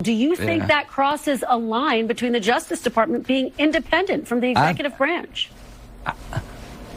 do you think that crosses a line between the Justice Department being independent from the executive branch?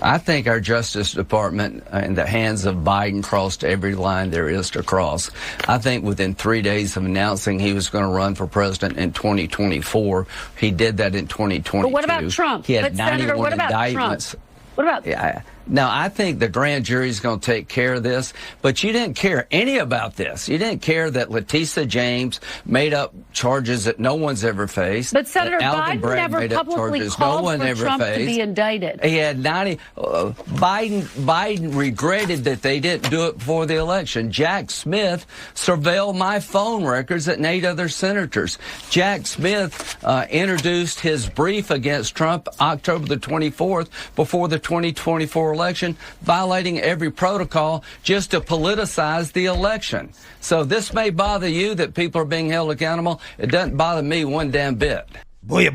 I think our Justice Department in the hands of Biden crossed every line there is to cross. I think within 3 days of announcing he was going to run for president in 2024, he did that in 2022. But what about Trump? He had but Senator, what about indictments. Trump? What about? Yeah. Now, I think the grand jury is going to take care of this, but you didn't care any about this. You didn't care that Letitia James made up charges that no one's ever faced. But Senator Biden never publicly called for Trump to be indicted. He had 90. Biden regretted that they didn't do it before the election. Jack Smith surveilled my phone records and 8 other senators. Jack Smith introduced his brief against Trump October the 24th before the 2024 election, violating every protocol just to politicize the election. So this may bother you that people are being held accountable. It doesn't bother me one damn bit. Boy.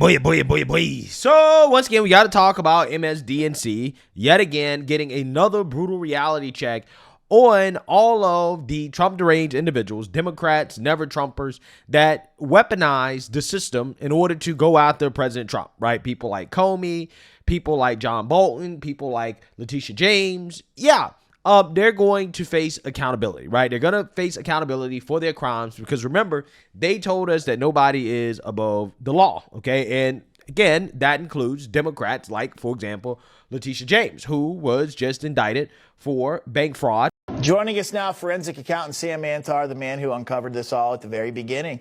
So once again, we got to talk about MSDNC yet again, getting another brutal reality check on all of the Trump deranged individuals, Democrats, never Trumpers, that weaponize the system in order to go after President Trump, right? People like Comey, people like John Bolton, people like Letitia James. They're going to face accountability, right? They're going to face accountability for their crimes because remember, they told us that nobody is above the law, okay? And again, that includes Democrats like, for example, Letitia James, who was just indicted for bank fraud. Joining us now, forensic accountant Sam Mantar, the man who uncovered this all at the very beginning.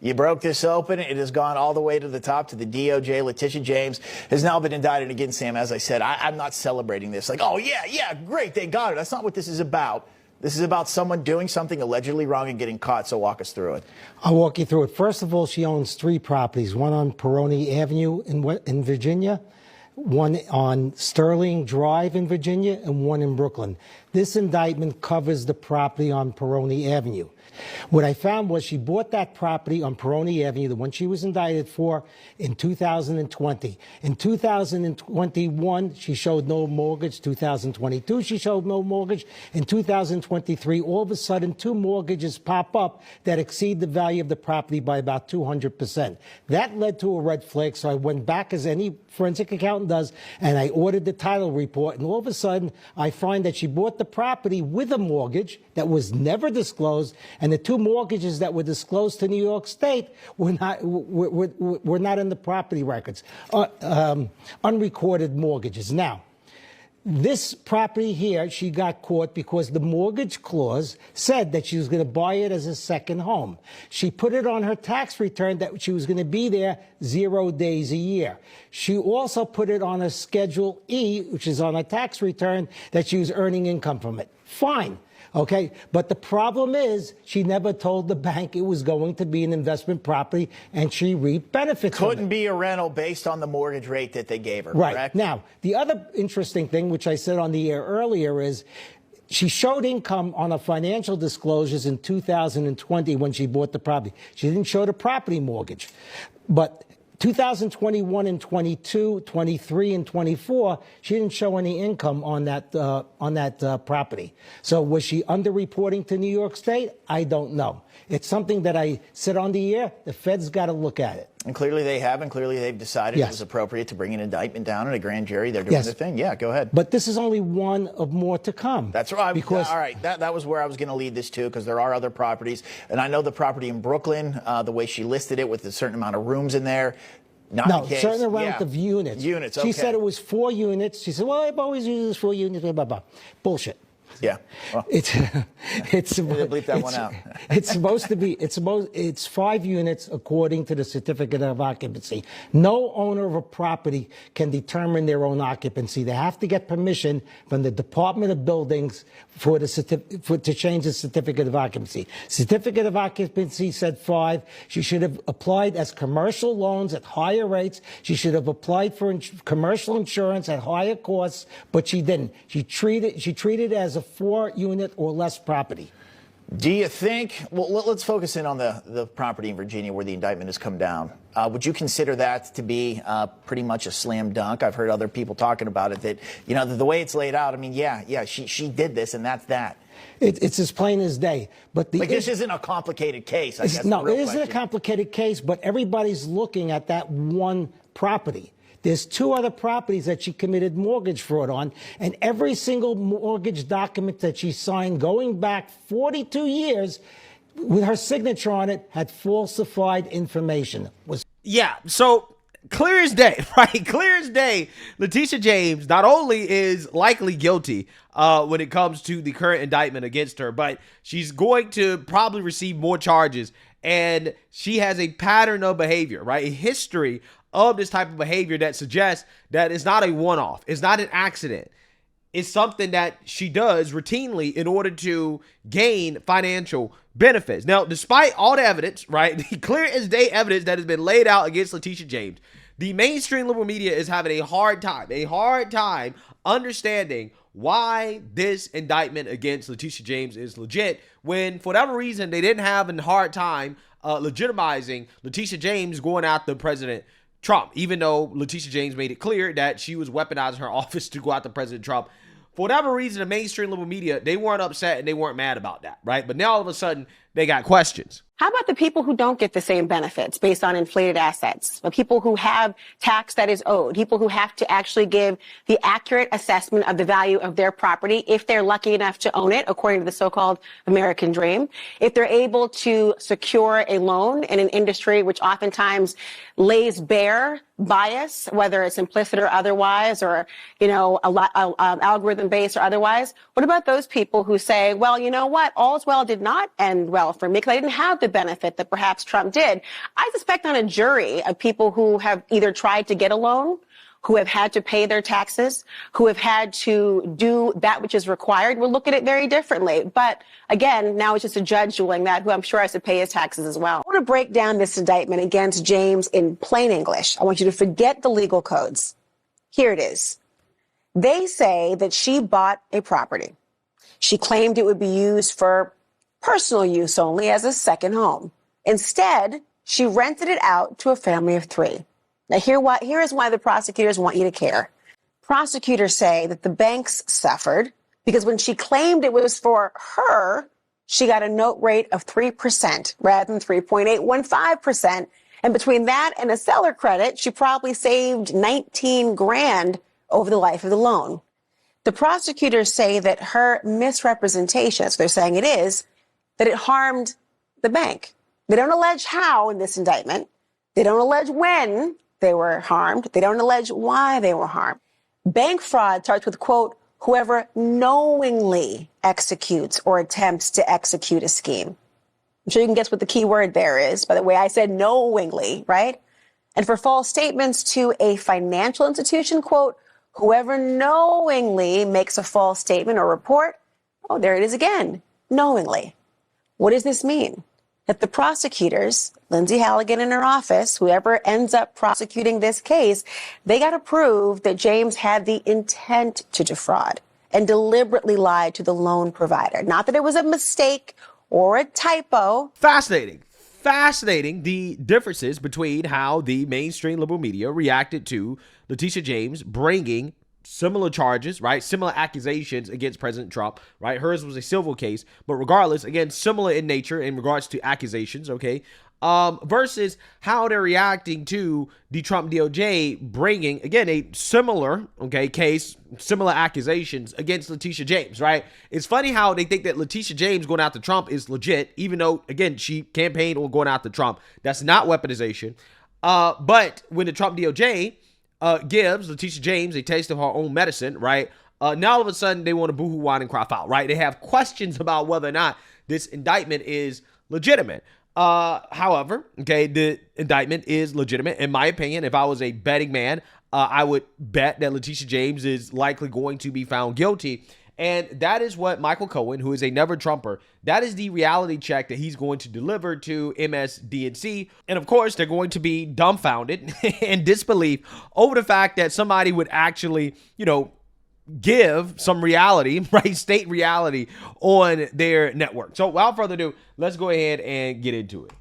You broke this open. It has gone all the way to the top, to the DOJ. Letitia James has now been indicted again, Sam. As I said, I'm not celebrating this. Like, oh, yeah, great, they got it. That's not what this is about. This is about someone doing something allegedly wrong and getting caught, so walk us through it. I'll walk you through it. First of all, she owns 3 properties, one on Peroni Avenue in Virginia, one on Sterling Drive in Virginia, and one in Brooklyn. This indictment covers the property on Peroni Avenue. What I found was she bought that property on Peroni Avenue, the one she was indicted for, in 2020. In 2021, she showed no mortgage. 2022, she showed no mortgage. In 2023, all of a sudden, 2 mortgages pop up that exceed the value of the property by about 200%. That led to a red flag, so I went back, as any forensic accountant does, and I ordered the title report, and all of a sudden, I find that she bought the property with a mortgage that was never disclosed, and the 2 mortgages that were disclosed to New York State were not in the property records, unrecorded mortgages. Now, this property here, she got caught because the mortgage clause said that she was going to buy it as a second home. She put it on her tax return that she was going to be there 0 days a year. She also put it on a Schedule E, which is on a tax return, that she was earning income from it. Fine. Okay, but the problem is she never told the bank it was going to be an investment property, and she reaped benefits. Couldn't be a rental based on the mortgage rate that they gave her, right? Correct? Now, the other interesting thing, which I said on the air earlier, is she showed income on her financial disclosures in 2020 when she bought the property. She didn't show the property mortgage, but 2021 and 22, 23 and 24, she didn't show any income on that property. So was she underreporting to New York State? I don't know. It's something that I said on the air. The Fed's got to look at it. And clearly they have, and clearly they've decided it was appropriate to bring an indictment down in a grand jury. They're doing their thing. Yeah, go ahead. But this is only one of more to come. That's right. Because all right, that was where I was going to lead this to, because there are other properties. And I know the property in Brooklyn, the way she listed it with a certain amount of rooms in there. No, certain amount of units. Units, okay. She said it was 4 units. She said, well, I've always used this 4 units, blah, blah, blah. Bullshit. Yeah. Well, it's bleep that one out. It's supposed to be, it's 5 units according to the certificate of occupancy. No owner of a property can determine their own occupancy. They have to get permission from the Department of Buildings to change the certificate of occupancy. Certificate of occupancy said 5. She should have applied as commercial loans at higher rates. She should have applied for commercial insurance at higher costs, but she didn't. She treated it as a 4-unit or less property. Do you think, well, let's focus in on the property in Virginia where the indictment has come down. Would you consider that to be pretty much a slam dunk? I've heard other people talking about it, that, you know, the way it's laid out, I mean, yeah, she did this and that's that. It's as plain as day. But this isn't a complicated case, I guess. No, it isn't a complicated case, but everybody's looking at that one property. There's 2 other properties that she committed mortgage fraud on, and every single mortgage document that she signed going back 42 years with her signature on it had falsified information. Yeah, so clear as day, right? Clear as day, Letitia James not only is likely guilty when it comes to the current indictment against her, but she's going to probably receive more charges. And she has a pattern of behavior, right? A history of this type of behavior that suggests that it's not a one-off. It's not an accident. It's something that she does routinely in order to gain financial benefits. Now, despite all the evidence, right, the clear as day evidence that has been laid out against Letitia James, the mainstream liberal media is having a hard time understanding why this indictment against Letitia James is legit, when for whatever reason they didn't have a hard time legitimizing Letitia James going after President Trump, even though Letitia James made it clear that she was weaponizing her office to go after President Trump. For whatever reason, the mainstream liberal media, they weren't upset and they weren't mad about that, right? But now all of a sudden, they got questions. How about the people who don't get the same benefits based on inflated assets? The people who have tax that is owed, people who have to actually give the accurate assessment of the value of their property if they're lucky enough to own it, according to the so-called American dream. If they're able to secure a loan in an industry which oftentimes lays bare bias, whether it's implicit or otherwise, or, algorithm based or otherwise. What about those people who say, well, you know what? All's well did not end well for me because I didn't have the benefit that perhaps Trump did. I suspect on a jury of people who have either tried to get a loan, who have had to pay their taxes, who have had to do that which is required, will look at it very differently. But again, now it's just a judge doing that, who I'm sure has to pay his taxes as well. I want to break down this indictment against James in plain English. I want you to forget the legal codes. Here it is. They say that she bought a property. She claimed it would be used for personal use only as a second home. Instead, she rented it out to a family of 3. Now, here is why the prosecutors want you to care. Prosecutors say that the banks suffered because when she claimed it was for her, she got a note rate of 3% rather than 3.815%. And between that and a seller credit, she probably saved 19 grand over the life of the loan. The prosecutors say that her misrepresentation, as they're saying it is, that it harmed the bank. They don't allege how in this indictment. They don't allege when they were harmed. They don't allege why they were harmed. Bank fraud starts with, quote, whoever knowingly executes or attempts to execute a scheme. I'm sure you can guess what the key word there is. By the way, I said knowingly, right? And for false statements to a financial institution, quote, whoever knowingly makes a false statement or report. Oh, there it is again, knowingly. What does this mean? That the prosecutors, Lindsay Halligan in her office, whoever ends up prosecuting this case, they got to prove that James had the intent to defraud and deliberately lied to the loan provider. Not that it was a mistake or a typo. Fascinating the differences between how the mainstream liberal media reacted to Letitia James bringing similar charges, right? Similar accusations against President Trump, right? Hers was a civil case, but regardless, again, similar in nature in regards to accusations, okay? Versus how they're reacting to the Trump DOJ bringing, again, a similar, okay, case, similar accusations against Letitia James, right? It's funny how they think that Letitia James going after Trump is legit, even though, again, she campaigned on going after Trump. That's not weaponization. But when the Trump DOJ gives Letitia James a taste of her own medicine, right? Now all of a sudden they want to boohoo, whine, and cry foul, right? They have questions about whether or not this indictment is legitimate. However, okay, the indictment is legitimate. In my opinion, if I was a betting man, I would bet that Letitia James is likely going to be found guilty. And that is what Michael Cohen, who is a never Trumper, that is the reality check that he's going to deliver to MSNBC. And of course, they're going to be dumbfounded in disbelief over the fact that somebody would actually, give some reality, right? State reality on their network. So without further ado, let's go ahead and get into it.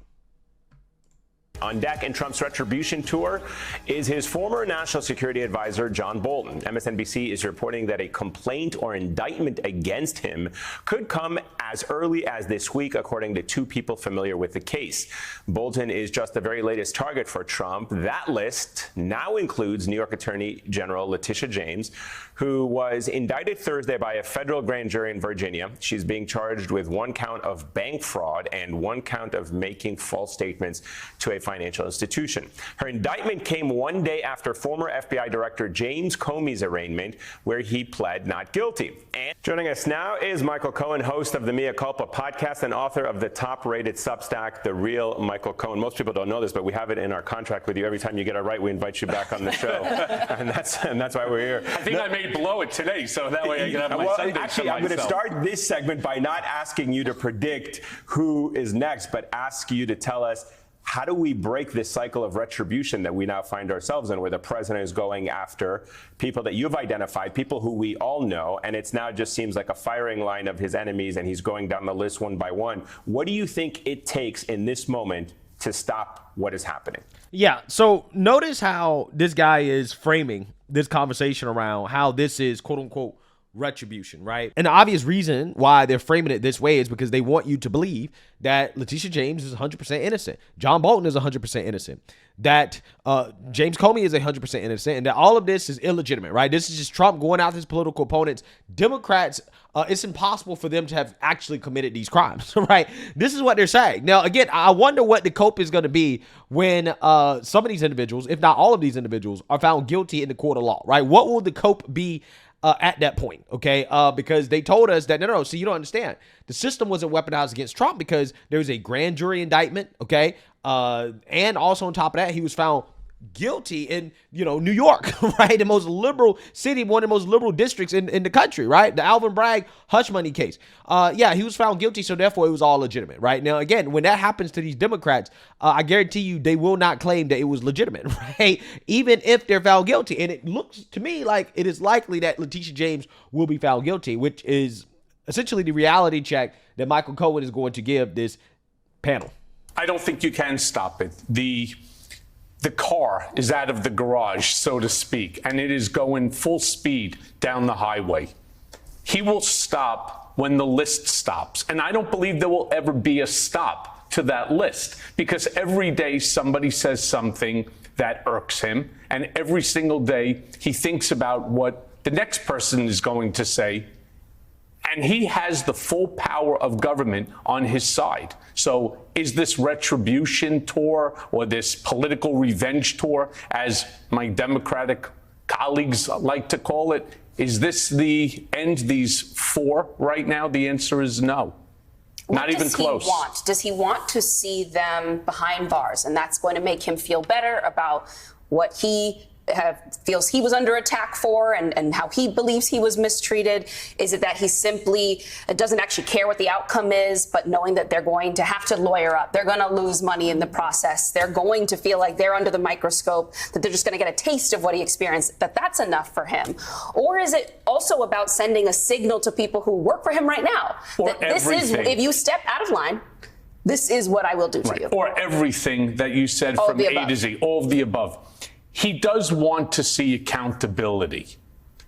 On deck in Trump's retribution tour is his former national security advisor, John Bolton. MSNBC is reporting that a complaint or indictment against him could come as early as this week, according to two people familiar with the case. Bolton is just the very latest target for Trump. That list now includes New York Attorney General Letitia James, who was indicted Thursday by a federal grand jury in Virginia. She's being charged with one count of bank fraud and one count of making false statements to a financial institution. Her indictment came one day after former FBI Director James Comey's arraignment, where he pled not guilty. And joining us now is Michael Cohen, host of the Mea Culpa podcast and author of the top-rated Substack, The Real Michael Cohen. Most people don't know this, but we have it in our contract with you. Every time you get it right, we invite you back on the show. and that's why we're here. I think I may blow it today, so that way I can have my Sunday actually, I'm going to start this segment by not asking you to predict who is next, but ask you to tell us, how do we break this cycle of retribution that we now find ourselves in, where the president is going after people that you've identified, people who we all know, and it's now just seems like a firing line of his enemies, and he's going down the list one by one. What do you think it takes in this moment to stop what is happening? Yeah, so notice how this guy is framing this conversation around how this is, quote unquote, retribution, right? And the obvious reason why they're framing it this way is because they want you to believe that Letitia James is 100% innocent. John Bolton is 100% innocent. That James Comey is 100% innocent, and that all of this is illegitimate, right? This is just Trump going after his political opponents. Democrats, it's impossible for them to have actually committed these crimes, right? This is what they're saying. Now, again, I wonder what the cope is going to be when some of these individuals, if not all of these individuals, are found guilty in the court of law, right? What will the cope be at that point, okay? Because they told us that, no, so you don't understand. The system wasn't weaponized against Trump because there was a grand jury indictment, okay? And also on top of that, he was found guilty in, New York, right? The most liberal city, one of the most liberal districts in the country, right? The Alvin Bragg hush money case. Yeah, he was found guilty, so therefore it was all legitimate, right? Now, again, when that happens to these Democrats, I guarantee you they will not claim that it was legitimate, right? Even if they're found guilty. And it looks to me like it is likely that Letitia James will be found guilty, which is essentially the reality check that Michael Cohen is going to give this panel. I don't think you can stop it. The car is out of the garage, so to speak, and it is going full speed down the highway. He will stop when the list stops. And I don't believe there will ever be a stop to that list, because every day somebody says something that irks him, and every single day he thinks about what the next person is going to say. And he has the full power of government on his side. So is this retribution tour, or this political revenge tour, as my Democratic colleagues like to call it, is this the end these four right now? The answer is no. Not even close. Does he want to see them behind bars? And that's going to make him feel better about what he feels he was under attack for, and how he believes he was mistreated? Is it that he simply doesn't actually care what the outcome is, but knowing that they're going to have to lawyer up, they're going to lose money in the process, they're going to feel like they're under the microscope, that they're just going to get a taste of what he experienced, that's enough for him? Or is it also about sending a signal to people who work for him right now that this is, if you step out of line, this is what I will do to you? Or everything that you said from A to Z, all of the above. He does want to see accountability.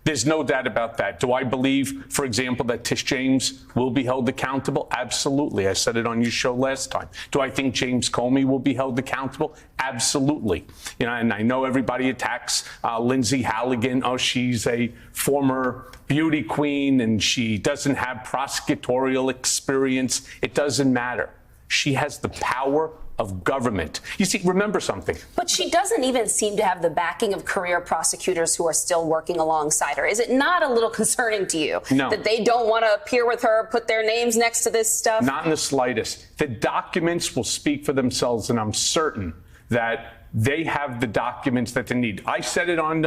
There's no doubt about that. Do I believe, for example, that Tish James will be held accountable? Absolutely. I said it on your show last time. Do I think James Comey will be held accountable? Absolutely. And I know everybody attacks Lindsay Halligan. Oh, she's a former beauty queen and she doesn't have prosecutorial experience. It doesn't matter. She has the power of government. You see, remember something. But she doesn't even seem to have the backing of career prosecutors who are still working alongside her. Is it not a little concerning to you that they don't want to appear with her, put their names next to this stuff? Not in the slightest. The documents will speak for themselves, and I'm certain that they have the documents that they need. I said it on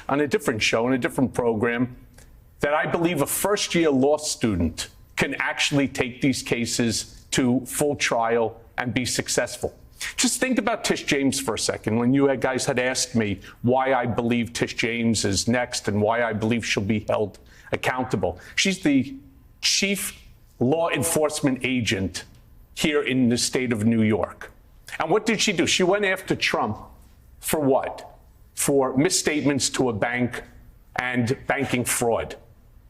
a different show, in a different program, that I believe a first-year law student can actually take these cases to full trial and be successful. Just think about Tish James for a second. When you guys had asked me why I believe Tish James is next and why I believe she'll be held accountable. She's the chief law enforcement agent here in the state of New York. And what did she do? She went after Trump for what? For misstatements to a bank and banking fraud.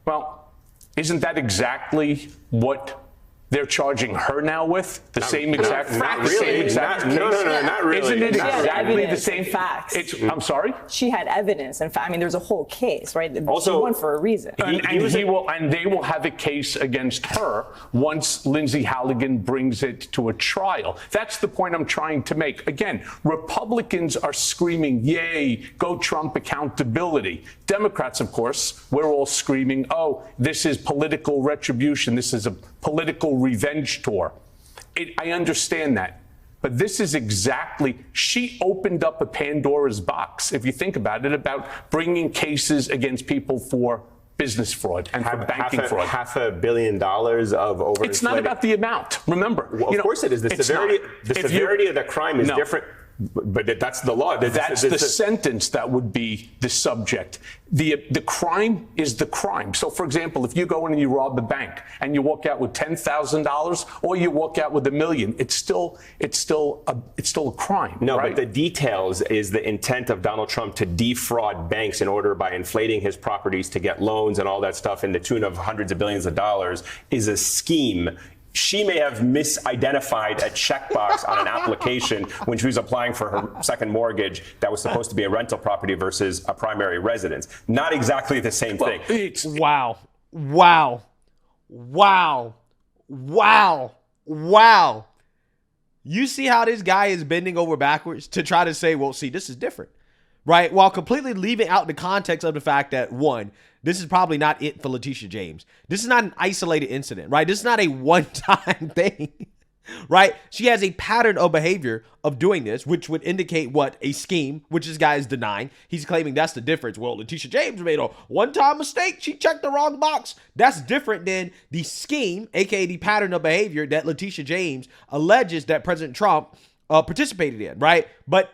Well, isn't that exactly what they're charging her now with? The same exact not case? really. No, not really. Isn't it Not exactly the evidence same? and facts. I'm sorry? She had evidence. In fact, I mean, there's a whole case, right? Also, she won for a reason. And they will have a case against her once Lindsey Halligan brings it to a trial. That's the point I'm trying to make. Again, Republicans are screaming, yay, go Trump accountability. Democrats, of course, we're all screaming, oh, this is political retribution. This is a political revenge tour. I understand that. But this is exactly, she opened up a Pandora's box, if you think about it, about bringing cases against people for business fraud and for banking fraud. $500 million of overinflated. It's not about the amount. Remember, well, of course it is. The severity of the crime is different. But that's the law. That's the sentence that would be the subject. The crime is the crime. So, for example, if you go in and you rob the bank and you walk out with $10,000 or you walk out with $1 million, it's still a crime. No, right? but the details is the intent of Donald Trump to defraud banks in order by inflating his properties to get loans and all that stuff in the tune of hundreds of billions of dollars is a scheme. She may have misidentified a checkbox on an application when she was applying for her second mortgage that was supposed to be a rental property versus a primary residence. Not exactly the same thing. Wow. You see how this guy is bending over backwards to try to say, well, see, this is different, right? While completely leaving out the context of the fact that, one, this is probably not it for Letitia James. This is not an isolated incident, right? This is not a one-time thing, right? She has a pattern of behavior of doing this, which would indicate what? A scheme, which this guy is denying. He's claiming that's the difference. Well, Letitia James made a one-time mistake. She checked the wrong box. That's different than the scheme, aka the pattern of behavior that Letitia James alleges that President Trump participated in, right? But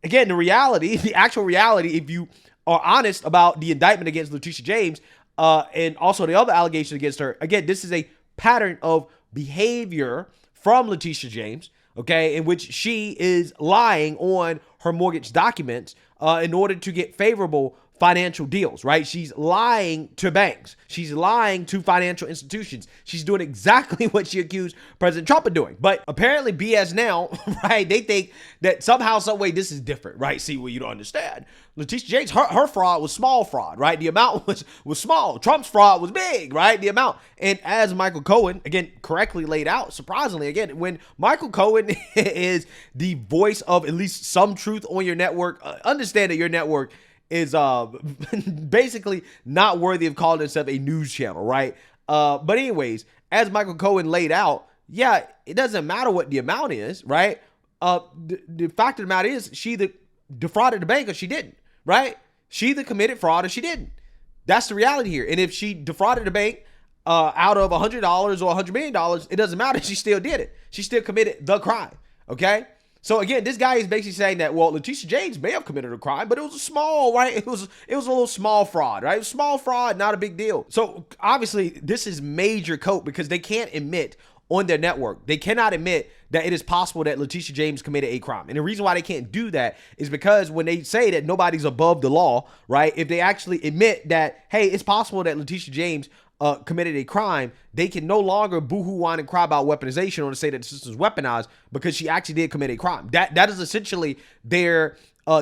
again, the actual reality, if you are honest about the indictment against Letitia James and also the other allegations against her, again, this is a pattern of behavior from Letitia James, okay, in which she is lying on her mortgage documents in order to get favorable financial deals, right? She's lying to banks. She's lying to financial institutions. She's doing exactly what she accused President Trump of doing. But apparently BS now, right? They think that somehow, some way this is different, right? See, well, you don't understand. Letitia James, her fraud was small fraud, right? The amount was small. Trump's fraud was big, right? The amount. And as Michael Cohen, again, correctly laid out, surprisingly, again, when Michael Cohen is the voice of at least some truth on your network, understand that your network is basically not worthy of calling itself a news channel, right? But anyways, as Michael Cohen laid out, yeah, it doesn't matter what the amount is, right? The fact of the matter is she either defrauded the bank or she didn't, right? She either committed fraud or she didn't. That's the reality here. And if she defrauded the bank out of $100 or $100 million, it doesn't matter. She still did it. She still committed the crime, okay? So again, this guy is basically saying that, well, Letitia James may have committed a crime, but it was a small, right? It was a little small fraud, right? It was small fraud, not a big deal. So obviously this is major cope because they can't admit on their network, they cannot admit that it is possible that Letitia James committed a crime. And the reason why they can't do that is because when they say that nobody's above the law, right? If they actually admit that, hey, it's possible that Letitia James committed a crime, they can no longer boohoo, whine, and cry about weaponization or to say that the system is weaponized because she actually did commit a crime. That is essentially their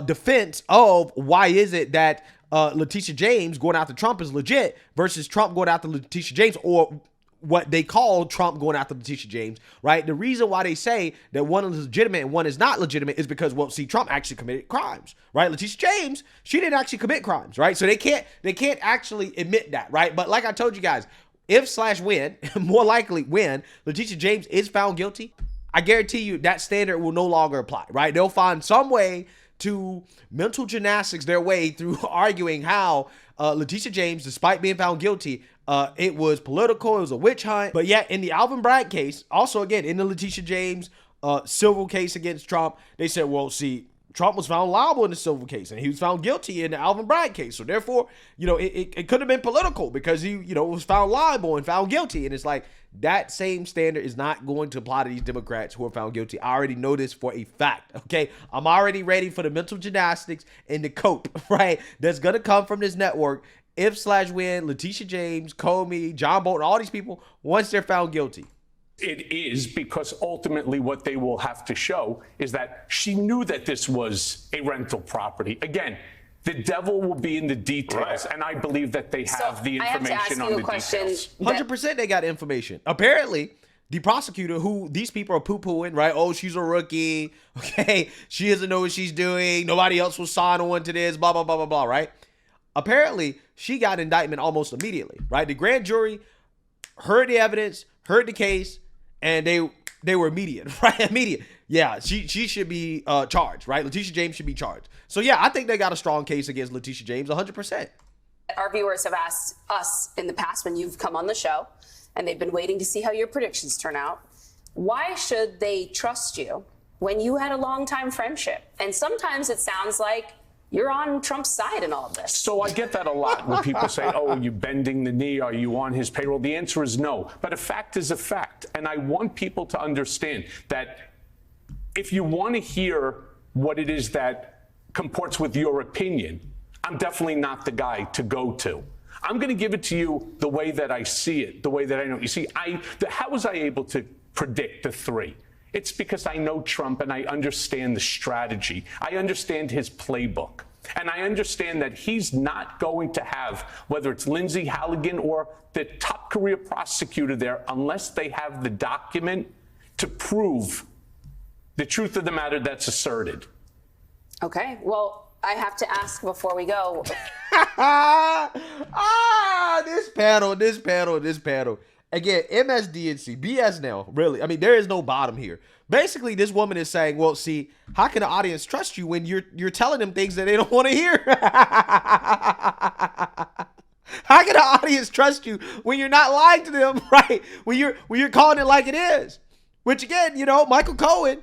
defense of why is it that Letitia James going after Trump is legit versus Trump going after Letitia James, or what they call Trump going after Letitia James, right? The reason why they say that one is legitimate and one is not legitimate is because, well, see, Trump actually committed crimes, right? Letitia James, she didn't actually commit crimes, right? So they can't actually admit that, right? But like I told you guys, if/when, more likely when Letitia James is found guilty, I guarantee you that standard will no longer apply, right? They'll find some way to mental gymnastics their way through arguing how Letitia James, despite being found guilty, it was political, it was a witch hunt. But yet in the Alvin Bragg case, also again in the Letitia James civil case against Trump, they said, well, see, Trump was found liable in the civil case and he was found guilty in the Alvin Bragg case. So therefore, it could have been political because he, was found liable and found guilty. And it's like, That same standard is not going to apply to these Democrats who are found guilty. I already know this for a fact, okay? I'm already ready for the mental gymnastics and the cope, right? That's going to come from this network if/when Letitia James, Comey, John Bolton, all these people, once they're found guilty. It is, because ultimately what they will have to show is that she knew that this was a rental property. Again, the devil will be in the details, and I believe that they have the information on the details. 100% they got information. Apparently, the prosecutor who these people are poo-pooing, right? Oh, she's a rookie. Okay, she doesn't know what she's doing. Nobody else will sign on to this, blah, blah, blah, blah, blah, right? Apparently, she got indictment almost immediately, right? The grand jury heard the evidence, heard the case, and they were immediate, right? Immediate. Yeah, she should be charged, right? Letitia James should be charged. So, yeah, I think they got a strong case against Letitia James, 100%. Our viewers have asked us in the past when you've come on the show, and they've been waiting to see how your predictions turn out. Why should they trust you when you had a long-time friendship? And sometimes it sounds like you're on Trump's side in all of this. So I get that a lot when people say, oh, are you bending the knee? Are you on his payroll? The answer is no. But a fact is a fact. And I want people to understand that if you want to hear what it is that comports with your opinion, I'm definitely not the guy to go to. I'm going to give it to you the way that I see it, the way that I know. You see, how was I able to predict the 3? It's because I know Trump and I understand the strategy. I understand his playbook. And I understand that he's not going to have, whether it's Lindsay Halligan or the top career prosecutor there, unless they have the document to prove the truth of the matter that's asserted. Okay, well, I have to ask before we go. This panel. Again, MSDNC, BS now, really. I mean, there is no bottom here. Basically, this woman is saying, well, see, how can the audience trust you when you're telling them things that they don't want to hear? How can the audience trust you when you're not lying to them, right? When you're calling it like it is. Which, again, Michael Cohen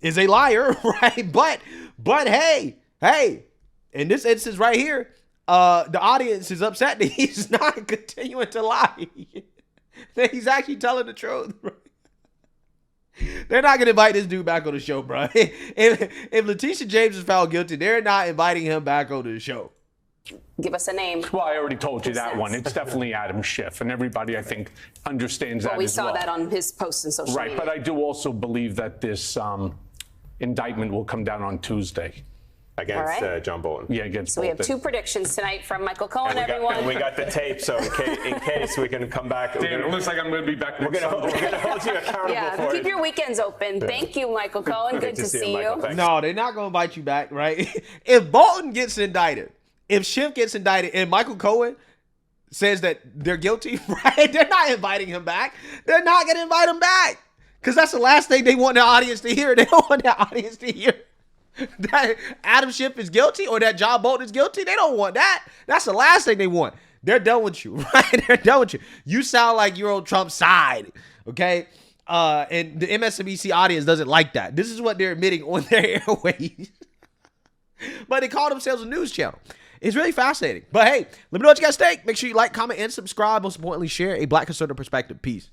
is a liar, right? But hey, in this instance right here, the audience is upset that he's not continuing to lie. That he's actually telling the truth. They're not going to invite this dude back on the show, bro. If Letitia James is found guilty, they're not inviting him back on the show. Give us a name. Well, I already told you that one. It's definitely Adam Schiff, and everybody, I think, understands that as well. We saw that on his posts in social media. Right, but I do also believe that this indictment will come down on Tuesday. Against John Bolton. Yeah, against Bolton. So we have 2 predictions tonight from Michael Cohen, everyone. We got the tape, so in case we can come back. Damn, it looks like I'm going to be back next Sunday. We're going to hold you accountable for it. Keep your weekends open. Thank you, Michael Cohen. Good to see you. No, they're not going to invite you back, right? If Bolton gets indicted, if Schiff gets indicted, and Michael Cohen says that they're guilty, right? They're not inviting him back. They're not going to invite him back. Because that's the last thing they want the audience to hear. They don't want the audience to hear that Adam Schiff is guilty or that John Bolton is guilty. They don't want that. That's the last thing they want. They're done with you, right? They're done with you. You sound like you're on Trump's side, okay? And the MSNBC audience doesn't like that. This is what they're admitting on their airways. But they call themselves a news channel. It's really fascinating. But hey, let me know what you guys think. Make sure you like, comment, and subscribe. Most importantly, share a Black conservative perspective. Peace.